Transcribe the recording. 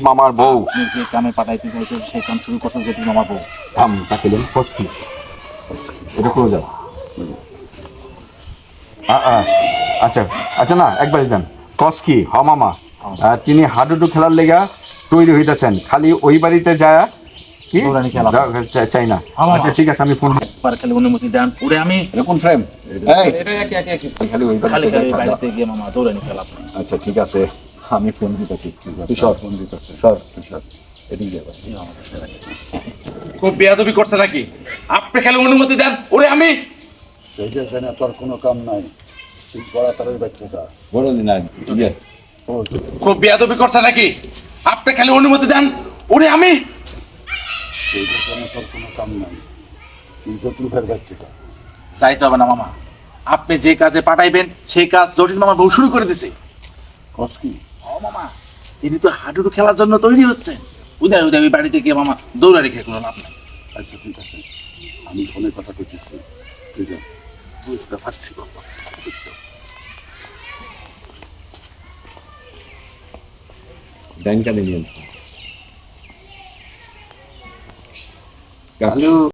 মামার বউ আপনি যে কামে পাঠাইতে চাইছেন সেই কাম শুরু করছেন জটিল মামার বউ। থাম তাকে দেন কষ্টি এটা করে যাও আচ্ছা আচ্ছা না একবারই দেন কস কি হ মামা তিনি হাডুডু খেলার লেগা তৈরি হইতেছেন খালি ওই বাড়িতে যায় কি দৌড়ানি খেলা। চাই না মামা। আচ্ছা ঠিক আছে আমি ফোন একবার খালি অনুমতি দেন ওরে আমি কোন ফ্রেম খালি ওই খালি বাড়িতে খালি যায়। বাড়িতে গিয়ে মামা দৌড়ানি খেলা। আচ্ছা ঠিক আছে আমি ফোন দিতেছি তুই সর ফোন দিতেছি সর এদিকে যাবে জি মামা, বুঝতে পারছি। খুব বেয়াদবি করছে নাকি? আপনি খালি অনুমতি দেন ওরে আমি। সেইটা জানে তোর কোনো কাম নাই, তুই তাড়াতাড়ি বাচ্চাটা বড় দিন ইয়ে খুব বেয়াদবি করছে নাকি? আপনি খালি অনুমতি দেন ওরে আমি। সেইটা জানে তোর কোনো কাম নাই, তুই জটিলের বাচ্চাটা। যাইতে হবে না মামা, আপনি যে কাজে পাঠাইবেন সেই কাজ জটিল মামার বউ শুরু করে দিছে। কস কি? ও মামা, তিনি তো হাডুডু খেলার জন্য তৈরি হচ্ছেন। উদয় উদয় ওই বাড়িতে গিয়ে মামা দৌড়ানি খেয়ে কোনো লাভ নাই। আচ্ছা ঠিক আছে, আমি ফোনে কথা কইতেছি, তুই যা। বুঝতে পারছি বাবা। ব্যাংকালে নিয়ে হ্যালো।